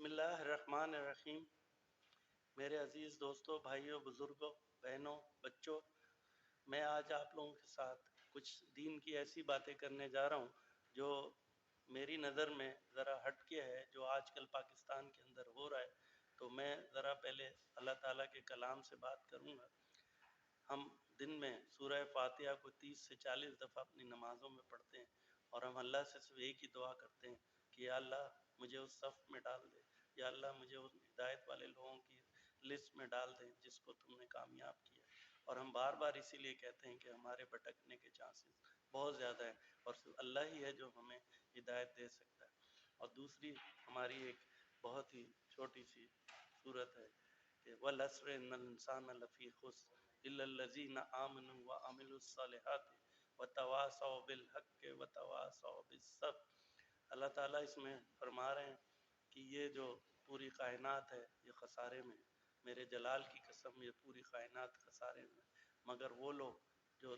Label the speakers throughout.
Speaker 1: بسم اللہ الرحمن الرحیم۔ میرے عزیز دوستوں، بھائیوں، بزرگوں، بہنوں، بچوں، میں آج آپ لوگوں کے ساتھ کچھ دین کی ایسی باتیں کرنے جا رہا ہوں جو میری نظر میں ذرا ہٹ کے ہے، جو آج کل پاکستان کے اندر ہو رہا ہے۔ تو میں ذرا پہلے اللہ تعالیٰ کے کلام سے بات کروں گا۔ ہم دن میں سورہ فاتحہ کو 30 سے 40 دفعہ اپنی نمازوں میں پڑھتے ہیں، اور ہم اللہ سے صرف ایک ہی دعا کرتے ہیں کہ یا اللہ مجھے اس صف میں ڈال دے، یا اللہ مجھے اس ہدایت والے لوگوں کی لسٹ میں ڈال دیں جس کو تم نے کامیاب کیا۔ اور ہم بار بار اسی لیے کہتے ہیں کہ ہمارے بھٹکنے کے چانسز بہت زیادہ ہیں، اور صرف اللہ ہی ہے جو ہمیں ہدایت دے سکتا ہے۔ اور دوسری ہماری ایک بہت ہی چھوٹی سی صورت ہے کہ وَالْعَصْرِ إِنَّ الْإِنسَانَ لَفِي خُسْرٍ إِلَّا الَّذِينَ آمَنُوا وَعَمِلُوا الصَّالِحَاتِ وَتَوَاصَوْا بِالْحَقِّ وَتَوَاصَوْا بِالصَّبْرِ۔ اللہ تعالیٰ اس میں فرما رہے ہیں کہ یہ جو پوری کائنات ہے یہ خسارے میں ہے، میرے جلال کی قسم یہ پوری کائنات خسارے میں ہے، مگر وہ لوگ جو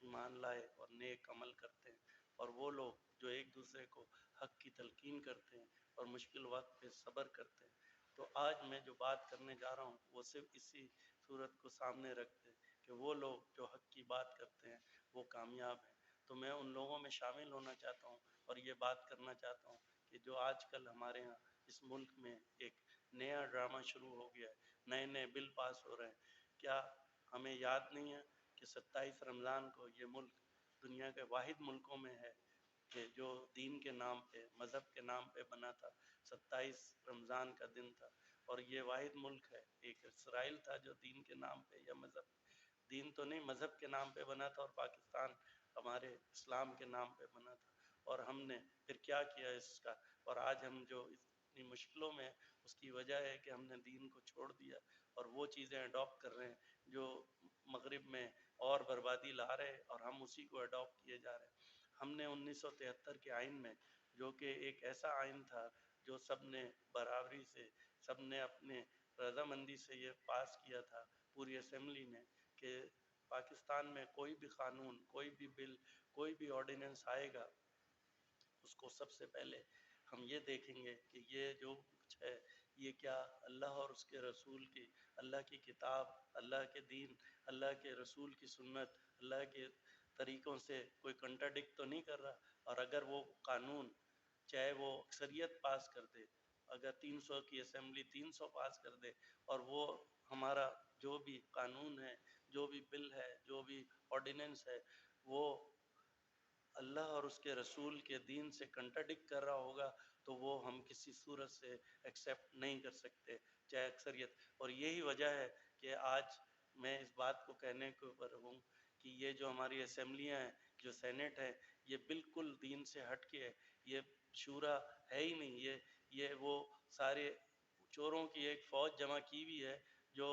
Speaker 1: ایمان لائے اور نیک عمل کرتے ہیں، اور وہ لوگ جو ایک دوسرے کو حق کی تلقین کرتے ہیں اور مشکل وقت پہ صبر کرتے ہیں۔ تو آج میں جو بات کرنے جا رہا ہوں وہ صرف اسی صورت کو سامنے رکھتے ہیں کہ وہ لوگ جو حق کی بات کرتے ہیں وہ کامیاب ہیں۔ تو میں ان لوگوں میں شامل ہونا چاہتا ہوں اور یہ بات کرنا چاہتا ہوں کہ جو آج کل ہمارے ہاں اس ملک میں ایک نیا ڈرامہ شروع ہو گیا ہے، نئے نئے بل پاس ہو رہے ہیں۔ کیا ہمیں یاد نہیں ہے کہ 27 رمضان کو یہ ملک دنیا کے واحد ملکوں میں ہے کہ جو دین کے نام پہ، مذہب کے نام پہ بنا تھا؟ 27 رمضان کا دن تھا، اور یہ واحد ملک ہے۔ ایک اسرائیل تھا جو دین کے نام پہ یا مذہب، دین تو نہیں مذہب کے نام پہ بنا تھا، اور پاکستان ہمارے اسلام کے نام پہ بنا تھا۔ اور ہم نے پھر کیا کیا اس کا، اور آج ہم جو اتنی مشکلوں میں، اس کی وجہ ہے کہ ہم نے دین کو چھوڑ دیا اور وہ چیزیں اڈاپٹ کر رہے ہیں جو مغرب میں اور بربادی لا رہے ہیں، اور ہم اسی کو اڈاپٹ کیے جا رہے ہیں۔ ہم نے 1973 کے آئین میں، جو کہ ایک ایسا آئین تھا جو سب نے برابری سے، سب نے اپنے رضامندی سے یہ پاس کیا تھا پوری اسمبلی نے، کہ پاکستان میں کوئی بھی قانون، کوئی بھی بل، کوئی بھی آرڈیننس آئے گا، اس کو سب سے پہلے ہم یہ دیکھیں گے کہ یہ جو کچھ ہے یہ کیا اللہ اور اس کے رسول کی، اللہ کی کتاب، اللہ کے دین، اللہ کے رسول کی سنت، اللہ کے طریقوں سے کوئی کنٹراڈکٹ تو نہیں کر رہا۔ اور اگر وہ قانون چاہے وہ اکثریت پاس کر دے، اگر 300 کی اسمبلی 300 پاس کر دے، اور وہ ہمارا جو بھی قانون ہے، جو بھی بل ہے، جو بھی آرڈیننس ہے، وہ اللہ اور اس کے رسول کے دین سے کنٹراڈکٹ کر رہا ہوگا، تو وہ ہم کسی صورت سے ایکسیپٹ نہیں کر سکتے، چاہے اکثریت۔ اور یہی وجہ ہے کہ آج میں اس بات کو کہنے کے اوپر ہوں کہ یہ جو ہماری اسمبلیاں ہیں، جو سینٹ ہے، یہ بالکل دین سے ہٹ کے ہے، یہ شورا ہے ہی نہیں، یہ وہ سارے چوروں کی ایک فوج جمع کی ہوئی ہے جو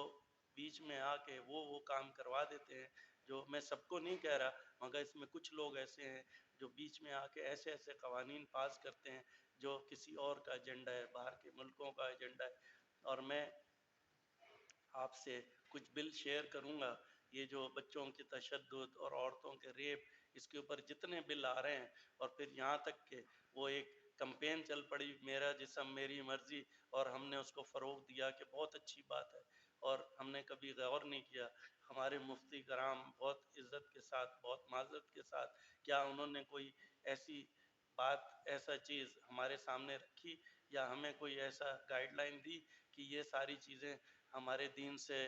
Speaker 1: بیچ میں آ کے وہ کام کروا دیتے ہیں، جو میں سب کو نہیں کہہ رہا، مگر اس میں کچھ لوگ ایسے ہیں جو بیچ میں آ کے ایسے ایسے قوانین پاس کرتے ہیں جو کسی اور کا ایجنڈا ہے، باہر کے ملکوں کا ایجنڈا ہے۔ اور میں آپ سے کچھ بل شیئر کروں گا، یہ جو بچوں کے تشدد اور عورتوں کے ریپ، اس کے اوپر جتنے بل آ رہے ہیں، اور پھر یہاں تک کہ وہ ایک کمپین چل پڑی میرا جسم میری مرضی، اور ہم نے اس کو فروغ دیا کہ بہت اچھی بات ہے، اور ہم نے کبھی غور نہیں کیا۔ ہمارے مفتی کرام بہت عزت کے ساتھ، بہت معذرت کے ساتھ، کیا انہوں نے کوئی ایسی بات، ایسا چیز ہمارے سامنے رکھی، یا ہمیں کوئی ایسا گائیڈ لائن دی کہ یہ ساری چیزیں ہمارے دین سے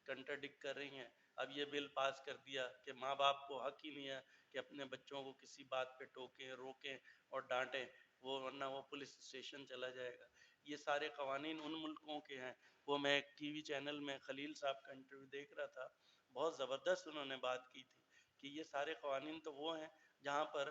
Speaker 1: کنٹراڈکٹ کر رہی ہیں؟ اب یہ بل پاس کر دیا کہ ماں باپ کو حق ہی نہیں ہے کہ اپنے بچوں کو کسی بات پہ ٹوکیں، روکیں اور ڈانٹیں، وہ ورنہ وہ پولیس اسٹیشن چلا جائے گا۔ یہ سارے قوانین ان ملکوں کے ہیں۔ وہ میں ایک ٹی وی چینل میں خلیل صاحب کا انٹرویو دیکھ رہا تھا، بہت زبردست انہوں نے بات کی تھی کہ یہ سارے قوانین تو وہ ہیں جہاں پر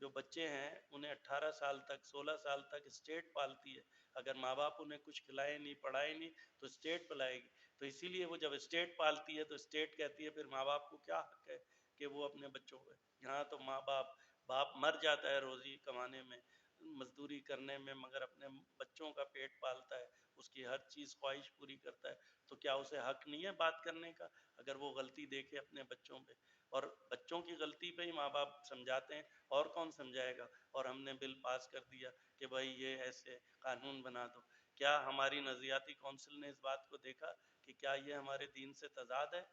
Speaker 1: جو بچے ہیں انہیں 18 سال تک، 16 سال تک اسٹیٹ پالتی ہے، اگر ماں باپ انہیں کچھ کھلائے نہیں، پڑھائے نہیں، تو اسٹیٹ پلائے گی۔ تو اسی لیے وہ جب اسٹیٹ پالتی ہے تو اسٹیٹ کہتی ہے پھر ماں باپ کو کیا حق ہے کہ وہ اپنے بچوں کو، یہاں تو ماں باپ مر جاتا ہے روزی کمانے میں، مزدوری کرنے میں، مگر اپنے بچوں کا پیٹ پالتا ہے، اس کی ہر چیز خواہش پوری کرتا ہے۔ تو کیا اسے حق نہیں ہے بات کرنے کا اگر وہ غلطی دیکھے اپنے بچوں پہ؟ اور بچوں کی غلطی پہ ہی ماں باپ سمجھاتے ہیں، اور کون سمجھائے گا؟ اور ہم نے بل پاس کر دیا کہ بھائی یہ ایسے قانون بنا دو۔ کیا ہماری نظریاتی کونسل نے اس بات کو دیکھا کہ کیا یہ ہمارے دین سے تضاد ہے؟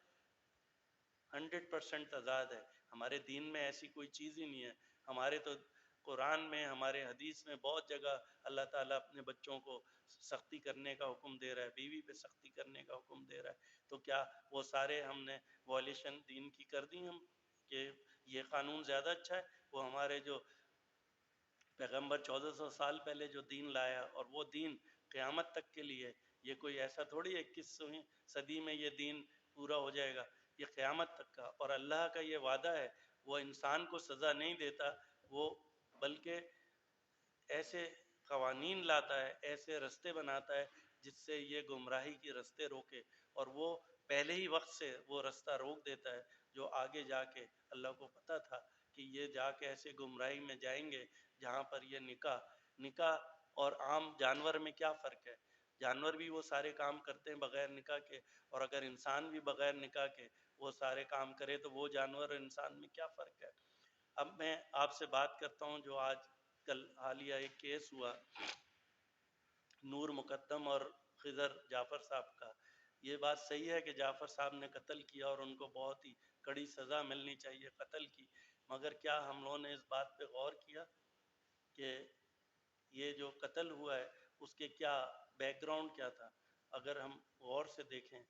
Speaker 1: 100% تضاد ہے. ہمارے دین میں ایسی کوئی چیز ہی نہیں ہے. ہمارے تو قرآن میں، ہمارے حدیث میں بہت جگہ اللہ تعالیٰ اپنے بچوں کو سختی کرنے کا حکم دے رہا ہے، بیوی پہ سختی کرنے کا حکم دے رہا ہے. تو کیا وہ سارے ہم نے وائلیشن دین کی کر دی ہم کہ یہ قانون زیادہ اچھا ہے؟ وہ ہمارے جو پیغمبر 1400 سال پہلے جو دین لایا، اور وہ دین قیامت تک کے لیے، یہ کوئی ایسا تھوڑی 21ویں صدی میں یہ دین پورا ہو جائے گا، یہ قیامت تک کا. اور اللہ کا یہ وعدہ ہے، وہ انسان کو سزا نہیں دیتا، وہ بلکہ ایسے قوانین لاتا ہے، ایسے رستے بناتا ہے جس سے یہ گمراہی کی رستے روکے، اور وہ پہلے ہی وقت سے وہ رستہ روک دیتا ہے جو آگے جا کے اللہ کو پتہ تھا کہ یہ جا کے ایسے گمراہی میں جائیں گے جہاں پر یہ نکاح اور عام جانور میں کیا فرق ہے؟ جانور بھی وہ سارے کام کرتے ہیں بغیر نکاح کے، اور اگر انسان بھی بغیر نکاح کے وہ سارے کام کرے تو وہ جانور اور انسان میں کیا فرق ہے؟ اب میں آپ سے بات کرتا ہوں جو آج کل حالیہ ایک کیس ہوا نور مقدم اور خضر جعفر صاحب کا. یہ بات صحیح ہے کہ جعفر صاحب نے قتل کیا اور ان کو بہت ہی کڑی سزا ملنی چاہیے قتل کی، مگر کیا ہم لوگوں نے اس بات پہ غور کیا کہ یہ جو قتل ہوا ہے اس کے کیا بیک گراؤنڈ کیا تھا؟ اگر ہم غور سے دیکھیں،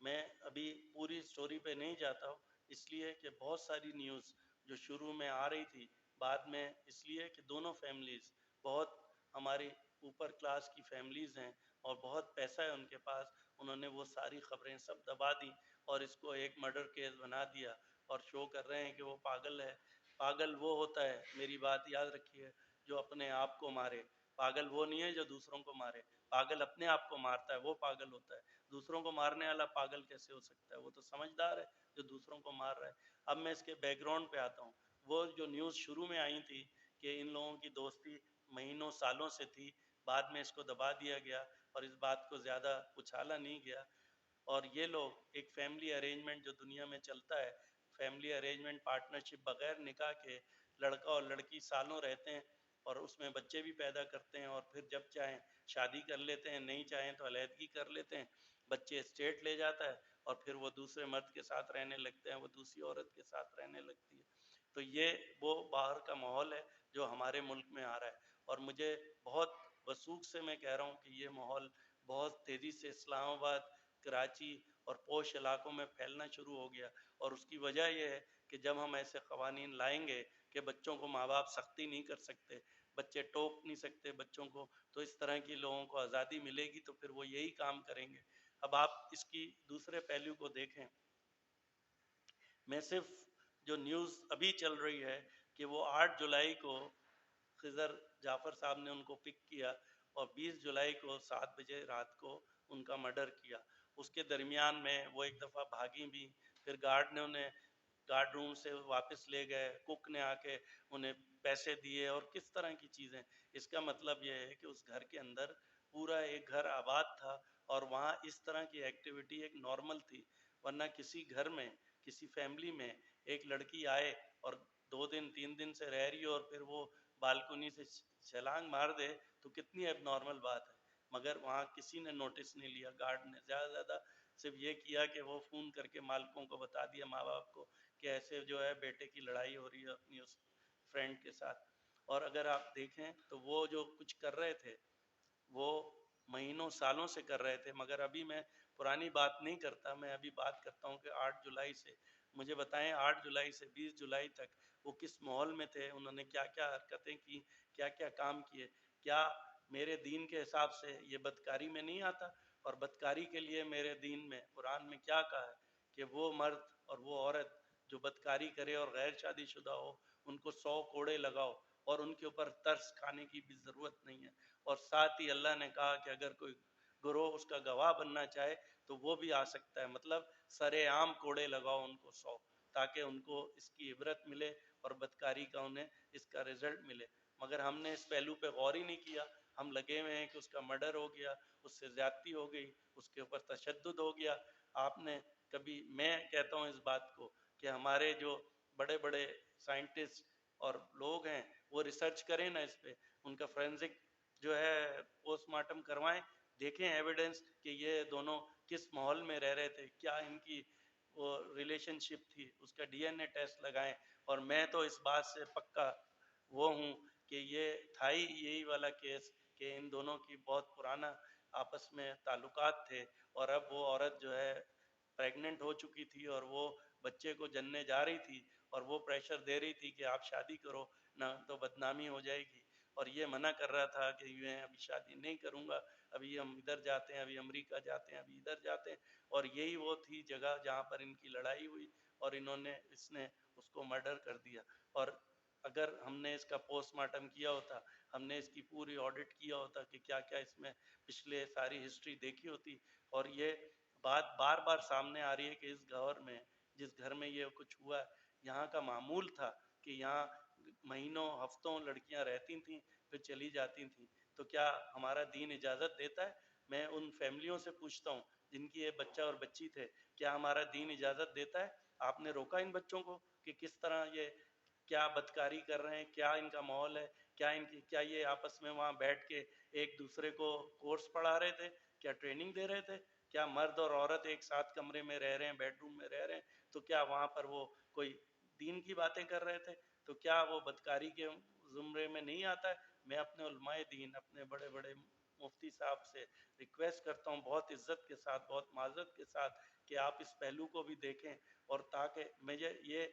Speaker 1: میں ابھی پوری سٹوری پہ نہیں جاتا ہوں اس لیے کہ بہت ساری نیوز جو شروع میں آ رہی تھی بعد میں، اس لیے کہ دونوں فیملیز بہت ہماری اوپر کلاس کی فیملیز ہیں اور بہت پیسہ ہے ان کے پاس، انہوں نے وہ ساری خبریں سب دبا دیں اور اس کو ایک مرڈر کیس بنا دیا اور شو کر رہے ہیں کہ وہ پاگل ہے. پاگل وہ ہوتا ہے، میری بات یاد رکھیے، جو اپنے آپ کو مارے. پاگل وہ نہیں ہے جو دوسروں کو مارے. پاگل اپنے آپ کو مارتا ہے، وہ پاگل ہوتا ہے. دوسروں کو مارنے والا پاگل کیسے ہو سکتا ہے؟ وہ تو سمجھدار ہے جو دوسروں کو مار رہا ہے. اب میں اس کے بیک گراؤنڈ پہ آتا ہوں. وہ جو نیوز شروع میں آئی تھی کہ ان لوگوں کی دوستی مہینوں سالوں سے تھی، بعد میں اس کو دبا دیا گیا اور اس بات کو زیادہ اچھالا نہیں گیا. اور یہ لوگ ایک فیملی ارینجمنٹ جو دنیا میں چلتا ہے، فیملی ارینجمنٹ پارٹنرشپ بغیر نکاح کے لڑکا اور لڑکی سالوں رہتے ہیں اور اس میں بچے بھی پیدا کرتے ہیں، اور پھر جب چاہیں شادی کر لیتے ہیں، نہیں چاہیں تو علیحدگی کر لیتے ہیں. بچے اسٹیٹ لے جاتا ہے اور پھر وہ دوسرے مرد کے ساتھ رہنے لگتے ہیں، وہ دوسری عورت کے ساتھ رہنے لگتی ہے. تو یہ وہ باہر کا ماحول ہے جو ہمارے ملک میں آ رہا ہے. اور مجھے بہت وثوق سے میں کہہ رہا ہوں کہ یہ ماحول بہت تیزی سے اسلام آباد، کراچی اور پوش علاقوں میں پھیلنا شروع ہو گیا. اور اس کی وجہ یہ ہے کہ جب ہم ایسے قوانین لائیں گے کہ بچوں کو ماں باپ سختی نہیں کر سکتے، بچے ٹوک نہیں سکتے بچوں کو، تو اس طرح کی لوگوں کو آزادی ملے گی تو پھر وہ یہی کام کریں گے. اب آپ اس کی دوسرے پہلو کو دیکھیں. میں صرف جو نیوز ابھی چل رہی ہے کہ وہ 8 جولائی کو خضر جعفر صاحب نے ان کو پک کیا اور 20 جولائی کو 7 بجے رات کو ان کا مرڈر کیا. اس کے درمیان میں وہ ایک دفعہ بھاگی بھی، پھر گارڈ نے انہیں گارڈ روم سے واپس لے گئے، کک نے آ کے انہیں پیسے دیے اور کس طرح کی چیزیں. اس کا مطلب یہ ہے کہ اس گھر کے اندر پورا ایک گھر آباد تھا اور وہاں اس طرح کی ایکٹیویٹی ایک نارمل تھی. ورنہ کسی گھر میں، کسی فیملی میں ایک لڑکی آئے اور 2 دن 3 دن سے رہ رہی ہو اور پھر وہ بالکنی سے چھلانگ مار دے تو کتنی اب نارمل بات ہے. مگر وہاں کسی نے نوٹس نہیں لیا. گارڈ نے زیادہ صرف یہ کیا کہ وہ فون کر کے مالکوں کو بتا دیا، ماں باپ کو، کہ ایسے جو ہے بیٹے کی لڑائی ہو رہی ہے اپنی اس فرینڈ کے ساتھ. اور اگر آپ دیکھیں تو وہ جو کچھ کر رہے تھے وہ مہینوں سالوں سے کر رہے تھے. مگر ابھی میں پرانی بات نہیں کرتا، میں ابھی بات کرتا ہوں کہ 8 جولائی سے مجھے بتائیں 8 جولائی سے 20 جولائی تک وہ کس ماحول میں تھے، انہوں نے کیا کیا حرکتیں کی، کیا کیا کام کیے. کیا میرے دین کے حساب سے یہ بدکاری میں نہیں آتا؟ اور بدکاری کے لیے میرے دین میں، قرآن میں کیا کہا ہے کہ وہ مرد اور وہ عورت جو بدکاری کرے اور غیر شادی شدہ ہو ان کو 100 کوڑے لگاؤ اور ان کے اوپر ترس کھانے کی بھی ضرورت نہیں ہے. اور ساتھ ہی اللہ نے کہا کہ اگر کوئی گروہ اس کا گواہ بننا چاہے تو وہ بھی آ سکتا ہے. مطلب سرے عام کوڑے لگاؤ ان کو 100، تاکہ ان کو اس کی عبرت ملے اور بدکاری کا انہیں اس کا رزلٹ ملے. مگر ہم نے اس پہلو پہ غور ہی نہیں کیا. ہم لگے ہوئے ہیں کہ اس کا مرڈر ہو گیا، اس سے زیادتی ہو گئی، اس کے اوپر تشدد ہو گیا. آپ نے کبھی، میں کہتا ہوں اس بات کو کہ ہمارے جو بڑے بڑے سائنٹسٹ اور لوگ ہیں وہ ریسرچ کریں نا اس پہ، ان کا فورینزک جو ہے پوسٹ مارٹم کروائیں، دیکھیں ایویڈنس کہ یہ دونوں کس ماحول میں رہ رہے تھے، کیا ان کی وہ ریلیشن شپ تھی، اس کا ڈی این اے ٹیسٹ لگائیں. اور میں تو اس بات سے پکا وہ ہوں کہ یہ تھا ہی یہی والا کیس کہ ان دونوں کی بہت پرانا آپس میں تعلقات تھے، اور اب وہ عورت جو ہے پریگننٹ ہو چکی تھی اور وہ بچے کو جننے جا رہی تھی، اور وہ پریشر دے رہی تھی کہ آپ شادی کرو نہ تو بدنامی ہو جائے گی، اور یہ منع کر رہا تھا کہ میں ابھی شادی نہیں کروں گا، ابھی ہم ادھر جاتے ہیں، ابھی امریکہ جاتے ہیں، ابھی ادھر جاتے ہیں. اور یہی وہ تھی جگہ جہاں پر ان کی لڑائی ہوئی اور اس نے اس کو مرڈر کر دیا. اور اگر ہم نے اس کا پوسٹ مارٹم کیا ہوتا، ہم نے اس کی پوری آڈٹ کیا ہوتا کہ کیا کیا اس میں پچھلے ساری ہسٹری دیکھی ہوتی. اور یہ بات بار بار سامنے آ رہی ہے کہ اس گھر میں، جس گھر میں یہ کچھ ہوا، یہاں کا معمول تھا کہ یہاں مہینوں ہفتوں لڑکیاں رہتی تھیں پھر چلی جاتی تھیں. تو کیا ہمارا دین اجازت دیتا ہے؟ میں ان فیملیوں سے پوچھتا ہوں جن کی یہ بچہ اور بچی تھے، کیا ہمارا دین اجازت دیتا ہے؟ آپ نے روکا ان بچوں کو کہ کس طرح یہ کیا بدکاری کر رہے ہیں، کیا ان کا ماحول ہے، کیا یہ آپس میں وہاں بیٹھ کے ایک دوسرے کو کورس پڑھا رہے تھے، کیا ٹریننگ دے رہے تھے، کیا مرد اور عورت ایک ساتھ کمرے میں رہ رہے ہیں، بیڈ روم میں رہ رہے ہیں، تو کیا وہاں پر وہ کوئی دین کی باتیں کر رہے تھے؟ تو کیا وہ بدکاری کے زمرے میں نہیں آتا ہے؟ میں اپنے علماء دین، اپنے بڑے بڑے مفتی صاحب سے ریکویسٹ کرتا ہوں بہت عزت کے ساتھ، بہت معذرت کے ساتھ، کہ آپ اس پہلو کو بھی دیکھیں. اور تاکہ یہ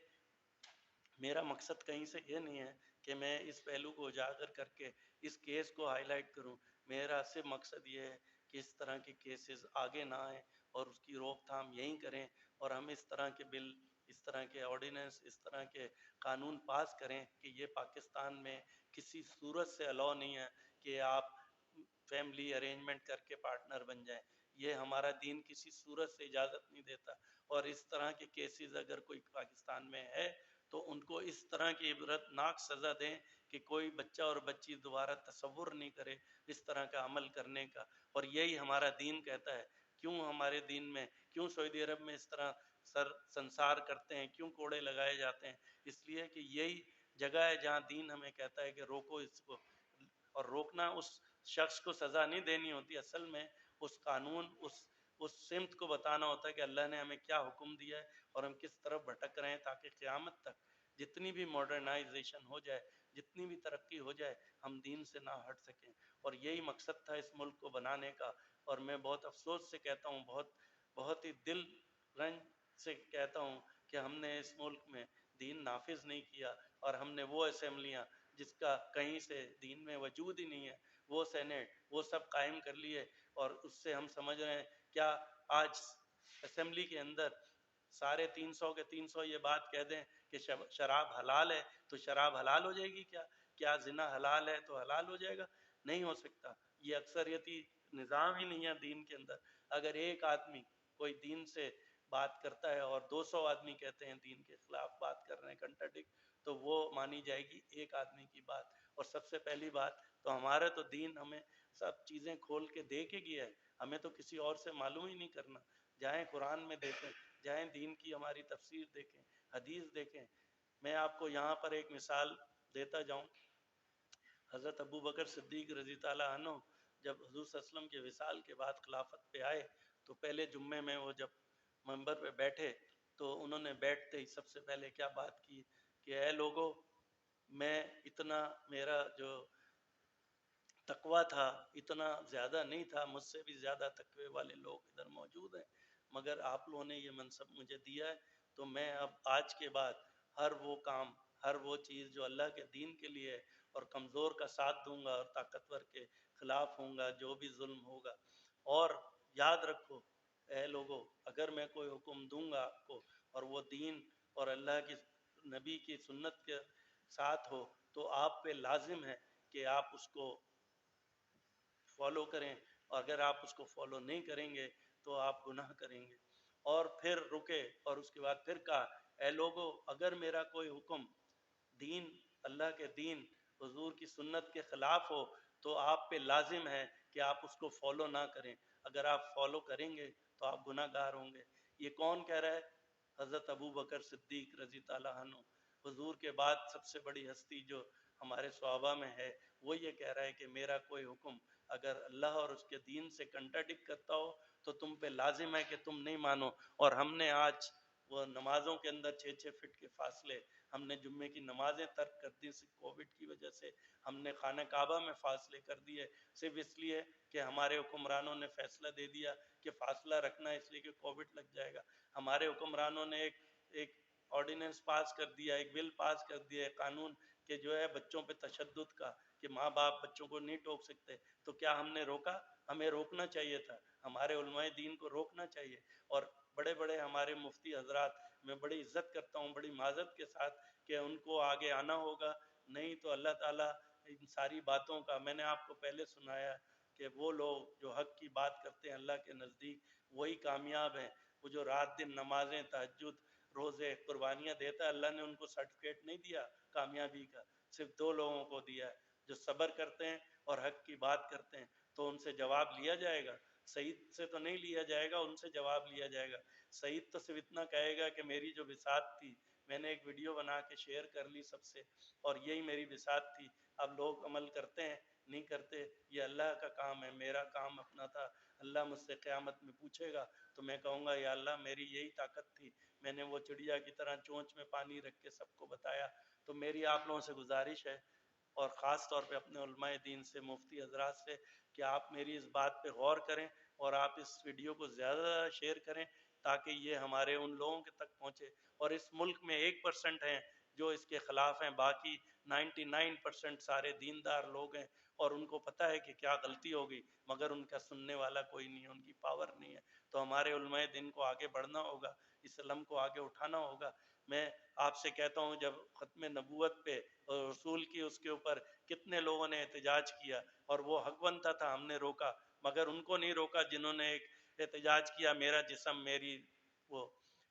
Speaker 1: میرا مقصد کہیں سے یہ نہیں ہے کہ میں اس پہلو کو اجاگر کر کے اس کیس کو ہائی لائٹ کروں. میرا صرف مقصد یہ ہے کہ اس طرح کے کیسز آگے نہ آئیں اور اس کی روک تھام یہیں کریں، اور ہم اس طرح کے بل، اس طرح کے آرڈیننس، اس طرح کے قانون پاس کریں کہ یہ پاکستان میں کسی صورت سے الاؤ نہیں ہے کہ آپ فیملی ارینجمنٹ کر کے پارٹنر بن جائیں. یہ ہمارا دین کسی صورت سے اجازت نہیں دیتا. اور اس طرح کے کیسز اگر کوئی پاکستان میں ہے تو ان کو اس طرح کی عبرت ناک سزا دیں کہ کوئی بچہ اور بچی دوبارہ تصور نہیں کرے اس طرح کا عمل کرنے کا. اور یہی ہمارا دین کہتا ہے. کیوں ہمارے دین میں، کیوں سعودی عرب میں اس طرح سنسار کرتے ہیں، کیوں کوڑے لگائے جاتے ہیں؟ اس لیے کہ یہی جگہ ہے جہاں دین ہمیں کہتا ہے کہ روکو اس کو. اور روکنا اس شخص کو سزا نہیں دینی ہوتی، اصل میں اس قانون، اس سمت کو بتانا ہوتا ہے کہ اللہ نے ہمیں کیا حکم دیا ہے اور ہم کس طرف بھٹک رہے ہیں، تاکہ قیامت تک جتنی بھی ماڈرنائزیشن ہو جائے، جتنی بھی ترقی ہو جائے، ہم دین سے نہ ہٹ سکیں. اور یہی مقصد تھا اس ملک کو بنانے کا. اور میں بہت افسوس سے کہتا ہوں، بہت ہی دل رنج سے کہتا ہوں کہ ہم نے اس ملک میں دین نافذ نہیں کیا، اور ہم نے وہ اسمبلیاں جس کا کہیں سے دین میں وجود ہی نہیں ہے، وہ سینٹ، وہ سب قائم کر لیے. اور اس سے ہم سمجھ رہے ہیں کیا آج اسمبلی کے اندر سارے 300 کے 300 یہ بات کہہ دیں کہ شراب حلال ہے تو شراب حلال ہو جائے گی؟ کیا زنا حلال ہے تو حلال ہو جائے گا؟ نہیں ہو سکتا. یہ اکثریتی نظام ہی نہیں ہے دین کے اندر. اگر ایک آدمی کوئی دین سے بات کرتا ہے اور 200 آدمی کہتے ہیں دین کے خلاف بات کر رہے ہیں، کنٹرڈکٹ، تو وہ مانی جائے گی ایک آدمی کی بات. اور سب سے پہلی بات تو ہمارا تو دین ہمیں سب چیزیں کھول کے دے کے گیا ہے، ہمیں تو کسی اور سے معلوم ہی نہیں کرنا. جائیں قرآن میں دیکھیں، جائیں دین کی ہماری تفسیر دیکھیں، حدیث دیکھیں. میں آپ کو یہاں پر ایک مثال دیتا جاؤں. حضرت ابو بکر صدیق رضی تعالیٰ عنہ جب حضور صلی اللہ علیہ وسلم کے وصال کے بعد خلافت پہ آئے تو پہلے جمعے میں وہ جب منبر پہ بیٹھے تو انہوں نے بیٹھتے ہی سب سے پہلے کیا بات کی کہ اے لوگو، میں اتنا، میرا جو تقویٰ تھا اتنا زیادہ نہیں تھا، مجھ سے بھی زیادہ تقوی والے لوگ ادھر موجود ہیں، مگر آپ لوگوں نے یہ منصب مجھے دیا ہے، تو میں اب آج کے بعد ہر وہ کام، ہر وہ چیز جو اللہ کے دین کے لیے ہے، اور کمزور کا ساتھ دوں گا اور طاقتور کے خلاف ہوں گا جو بھی ظلم ہوگا. اور یاد رکھو اے لوگو، اگر میں کوئی حکم دوں گا آپ کو اور وہ دین اور اللہ کی نبی کی سنت کے ساتھ ہو تو آپ پہ لازم ہے کہ آپ اس کو فالو کریں، اور اگر آپ اس کو فالو نہیں کریں گے تو آپ گناہ کریں گے. اور پھر رکے اور اس کے بعد پھر کہا اے لوگو، اگر میرا کوئی حکم دین، اللہ کے دین، حضور کی سنت کے خلاف ہو تو آپ پہ لازم ہے کہ آپ اس کو فالو نہ کریں. اگر آپ فالو کریں گے تو آپ گناہ گار ہوں گے. یہ کون کہہ رہا ہے؟ حضرت ابو بکر صدیق رضی تعالیٰ عنہ، حضور کے بعد سب سے بڑی ہستی جو ہمارے صحابہ میں ہے، وہ یہ کہہ رہا ہے کہ میرا کوئی حکم اگر اللہ اور اس کے دین سے کنٹراڈکٹ کرتا ہو تو تم پہ لازم ہے کہ تم نہیں مانو. اور ہم نے آج وہ نمازوں کے اندر 6 فٹ کے فاصلے، ہم نے جمعے کی نمازیں ترک کر دی کووڈ کی وجہ سے. ہم نے خانہ کعبہ میں فاصلے کر دیے صرف اس لیے کہ ہمارے حکمرانوں نے فیصلہ دے دیا کہ فاصلہ رکھنا ہے اس لیے کہ کووڈ لگ جائے گا. ہمارے حکمرانوں نے ایک آرڈیننس پاس کر دیا، ایک بل پاس کر دیا، ایک قانون کہ جو ہے بچوں پہ تشدد کا، کہ ماں باپ بچوں کو نہیں ٹوک سکتے. تو کیا ہم نے روکا؟ ہمیں روکنا چاہیے تھا، ہمارے علماء دین کو روکنا چاہیے. اور بڑے بڑے ہمارے مفتی حضرات، میں بڑی عزت کرتا ہوں بڑی معذرت کے ساتھ کہ ان کو آگے آنا ہوگا، نہیں تو اللہ تعالیٰ ان ساری باتوں کا، میں نے آپ کو پہلے سنایا کہ وہ لوگ جو حق کی بات کرتے ہیں اللہ کے نزدیک وہی کامیاب ہیں. وہ جو رات دن نمازیں، تہجد، روزے، قربانیاں دیتا ہے، اللہ نے ان کو سرٹیفکیٹ نہیں دیا کامیابی کا، صرف 2 لوگوں کو دیا ہے جو صبر کرتے ہیں اور حق کی بات کرتے ہیں. تو ان سے جواب لیا جائے گا، سعید سے تو نہیں لیا جائے گا، ان سے جواب لیا جائے گا. سعید تو صرف اتنا کہے گا کہ میری جو بساط تھی، میں نے ایک ویڈیو بنا کے شیئر کر لی سب سے، اور یہی میری بساط تھی. اب لوگ عمل کرتے ہیں نہیں کرتے یہ اللہ کا کام ہے، میرا کام اپنا تھا. اللہ مجھ سے قیامت میں پوچھے گا تو میں کہوں گا یا اللہ میری یہی طاقت تھی، میں نے وہ چڑیا کی طرح چونچ میں پانی رکھ کے سب کو بتایا. تو میری آپ لوگوں سے گزارش ہے، اور خاص طور پہ اپنے علماء دین سے، مفتی حضرات سے، کہ آپ میری اس بات پہ غور کریں اور آپ اس ویڈیو کو زیادہ شیئر کریں تاکہ یہ ہمارے ان لوگوں کے تک پہنچے. اور اس ملک میں 1% ہیں جو اس کے خلاف ہیں، باقی 99% سارے دیندار لوگ ہیں اور ان کو پتہ ہے کہ کیا غلطی ہوگی، مگر ان کا سننے والا کوئی نہیں ہے، ان کی پاور نہیں ہے. تو ہمارے علماء دین کو آگے بڑھنا ہوگا، اس علم کو آگے اٹھانا ہوگا. میں آپ سے کہتا ہوں جب ختم نبوت پہ اور رسول کی اس کے اوپر کتنے لوگوں نے احتجاج کیا اور وہ حق بنتا تھا، ہم نے روکا، مگر ان کو نہیں روکا جنہوں نے ایک احتجاج کیا میرا جسم میری وہ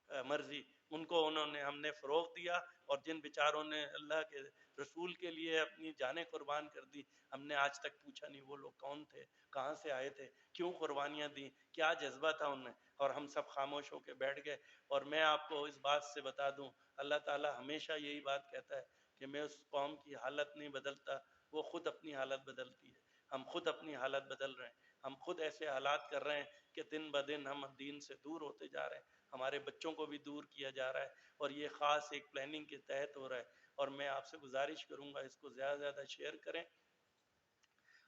Speaker 1: مرضی. ان کو ہم نے فروغ دیا، اور جن بیچاروں نے اللہ کے رسول کے لیے اپنی جانیں قربان کر دی، ہم نے آج تک پوچھا نہیں وہ لوگ کون تھے، کہاں سے آئے تھے، کیوں قربانیاں دیں، کیا جذبہ تھا ان میں، اور ہم سب خاموش ہو کے بیٹھ گئے. اور میں آپ کو اس بات سے بتا دوں، اللہ تعالیٰ ہمیشہ یہی بات کہتا ہے کہ میں اس قوم کی حالت نہیں بدلتا، وہ خود اپنی حالت بدلتی ہے. ہم خود اپنی حالت بدل رہے ہیں، ہم خود ایسے حالات کر رہے ہیں کہ دن بدن ہم دین سے دور ہوتے جا رہے ہیں، ہمارے بچوں کو بھی دور کیا جا رہا ہے، اور یہ خاص ایک پلاننگ کے تحت ہو رہا ہے. اور میں آپ سے گزارش کروں گا اس کو زیادہ زیادہ شیئر کریں،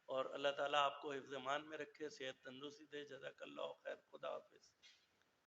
Speaker 1: اور اللہ تعالیٰ آپ کو حفظ ایمان میں رکھے، صحت تندرستی دے. جزاک اللہ خیر. خدا حافظ.